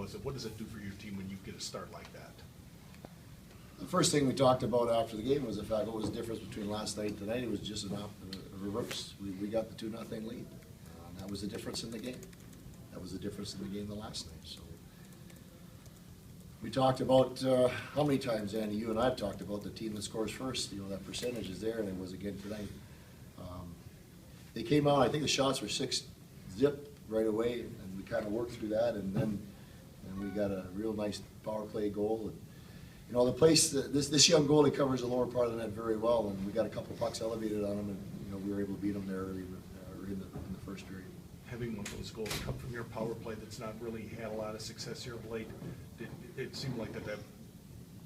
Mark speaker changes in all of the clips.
Speaker 1: was it? What does it do for your team when you get a start like that?
Speaker 2: The first thing we talked about after the game was the fact what was the difference between last night and tonight. It was just a reverse. We got the 2-0 lead. That was the difference in the game. That was the difference in the game the last night. So we talked about how many times, Andy, you and I have talked about the team that scores first. You know, that percentage is there, and it was again tonight. They came out. I think the shots were 6-zip right away, and we kind of worked through that, and then we got a real nice power play goal. And, you know, the place, this young goalie covers the lower part of the net very well, and we got a couple of pucks elevated on him, and you know we were able to beat him there early in the first period.
Speaker 1: Having one of those goals come from your power play that's not really had a lot of success here of late, it seemed like that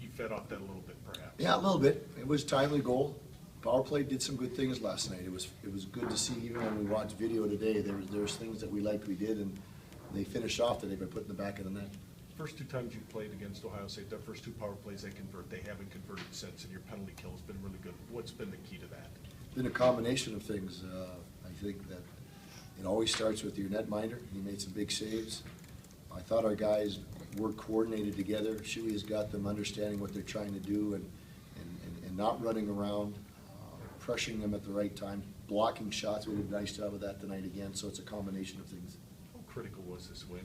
Speaker 1: you fed off that a little bit, perhaps.
Speaker 2: Yeah, a little bit. It was a timely goal. Power play did some good things last night. It was good to see, even when we watched video today. There's things that we liked we did, and they finished off today by putting the back of the net.
Speaker 1: First 2 times you played against Ohio State, their first 2 power plays they convert. They haven't converted since, and your penalty kill has been really good. What's been the key to that?
Speaker 2: It's been a combination of things. I think that it always starts with your netminder. He made some big saves. I thought our guys worked coordinated together. Shuey has got them understanding what they're trying to do and not running around, pressuring them at the right time, blocking shots. We did a nice job of that tonight again, so it's a combination of things.
Speaker 1: How critical was this win?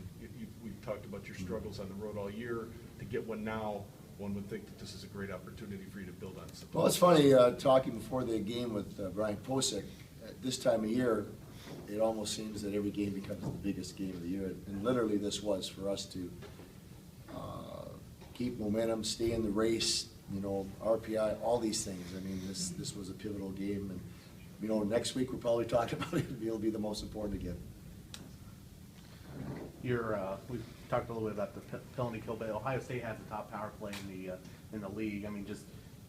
Speaker 1: We've talked about your struggles on the road all year. To get one now, one would think that this is a great opportunity for you to build on something.
Speaker 2: Well, it's funny, talking before the game with Brian Posek, at this time of year, it almost seems that every game becomes the biggest game of the year. And literally this was for us to keep momentum, stay in the race, you know, RPI, all these things. I mean, this was a pivotal game. And, you know, next week we'll probably talk about it. It'll be the most important again.
Speaker 3: We've talked a little bit about the penalty kill, but Ohio State has the top power play in the league. I mean, just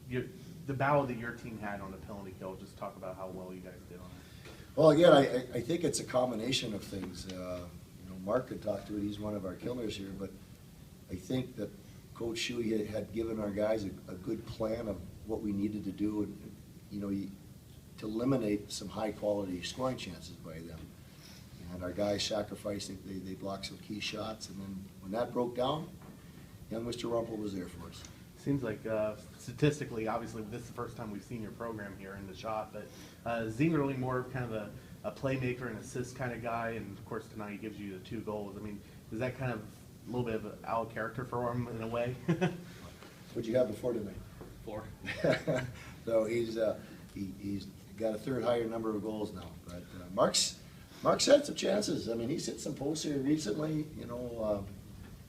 Speaker 3: the battle that your team had on the penalty kill. Just talk about how well you guys did on it.
Speaker 2: Well, again, I think it's a combination of things. You know, Mark could talk to it. He's one of our killers here, but I think that Coach Shuey had given our guys a good plan of what we needed to do, and you know, to eliminate some high-quality scoring chances by them. And our guys sacrificed, they blocked some key shots, and then when that broke down, young Mr. Rumpel was there for us.
Speaker 3: Seems like statistically, obviously, this is the first time we've seen your program here in the shot, but Zengerle more kind of a playmaker and assist kind of guy, and of course tonight he gives you the 2 goals. I mean, is that kind of a little bit of an out of character for him in a way?
Speaker 2: What'd you have before tonight?
Speaker 4: 4.
Speaker 2: So he's got a 3rd higher number of goals now, but Mark's had some chances. I mean, he's hit some posts here recently. You know,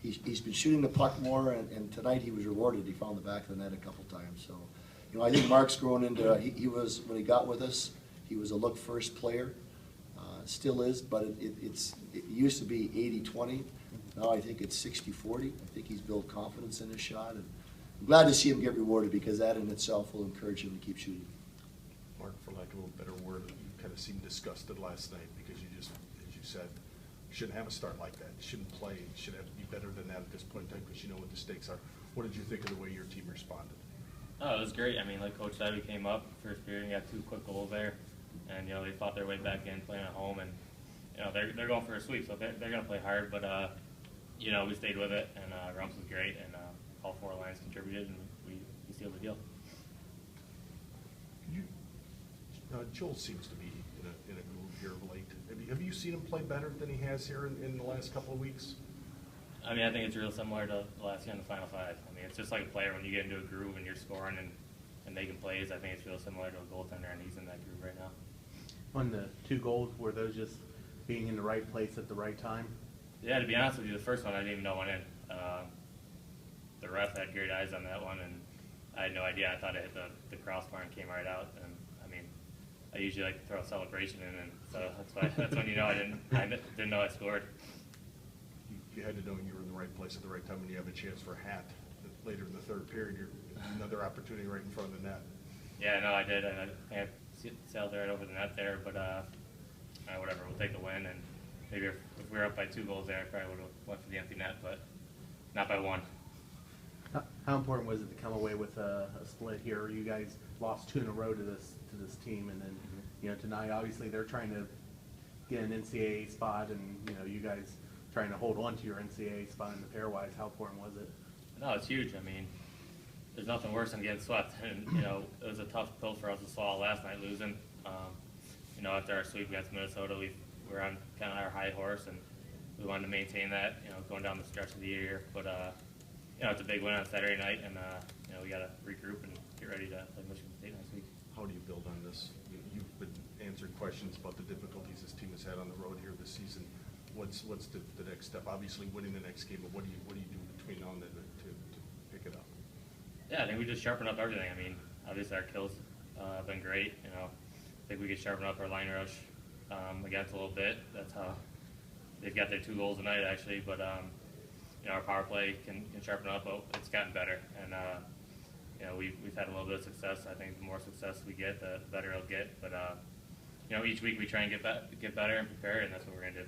Speaker 2: he's been shooting the puck more, and tonight he was rewarded. He found the back of the net a couple times. So, you know, I think Mark's grown into. He was, when he got with us, he was a look first player. Still is, but it used to be 80-20. Now I think it's 60-40. I think he's built confidence in his shot, and I'm glad to see him get rewarded because that in itself will encourage him to keep shooting.
Speaker 1: Mark, for lack of a better word, you kind of seemed disgusted last night because you just, as you said, you shouldn't have a start like that. You shouldn't play. You should have to be better than that at this point in time because you know what the stakes are. What did you think of the way your team responded?
Speaker 4: Oh, it was great. I mean, like Coach said, we came up first period and got 2 quick goals there, and you know they fought their way back in, playing at home, and you know they're going for a sweep, so they're going to play hard. But you know we stayed with it, and Rumps was great, and all 4 lines contributed, and we sealed the deal.
Speaker 1: Joel seems to be in a groove here of late. Have you seen him play better than he has here in the last couple of weeks?
Speaker 4: I mean, I think it's real similar to last year in the Final 5. I mean, it's just like a player when you get into a groove and you're scoring and making plays. I think it's real similar to a goaltender, and he's in that groove right now.
Speaker 3: On the 2 goals, were those just being in the right place at the right time?
Speaker 4: Yeah, to be honest with you, the first one I didn't even know went in. The ref had great eyes on that one, and I had no idea. I thought it hit the crossbar and came right out. And I mean, I usually like to throw a celebration in, and so that's when you know I didn't know I scored.
Speaker 1: You had to know you were in the right place at the right time when you have a chance for a hat later in the 3rd period. You're another opportunity right in front of the net.
Speaker 4: Yeah, no, I did. I sailed right over the net there, but whatever. We'll take the win, and maybe if we were up by 2 goals there, I probably would have went for the empty net, but not by 1.
Speaker 3: How important was it to come away with a split here? You guys lost 2 in a row to this team, and then you know tonight obviously they're trying to get an NCAA spot, and you know you guys trying to hold on to your NCAA spot in the pairwise. How important was it?
Speaker 4: No, it's huge. I mean, there's nothing worse than getting swept. And, you know, it was a tough pill for us to swallow last night losing. You know, after our sweep against Minnesota, we were on kind of our high horse, and we wanted to maintain that, you know, going down the stretch of the year. But, you know, it's a big win on Saturday night, and, you know, we got to regroup and get ready to play Michigan State next week.
Speaker 1: How do you build on this? You've been answering questions about the difficulties this team has had on the road here this season. What's the next step? Obviously, winning the next game, but what do you do between now and then to pick it up?
Speaker 4: Yeah, I think we just sharpen up everything. I mean, obviously our kills have been great. You know, I think we could sharpen up our line rush against a little bit. That's how they've got their 2 goals tonight, actually. But you know, our power play can sharpen up. But it's gotten better, and you know, we've had a little bit of success. I think the more success we get, the better it'll get. But you know, each week we try and get better and prepare, and that's what we're gonna do.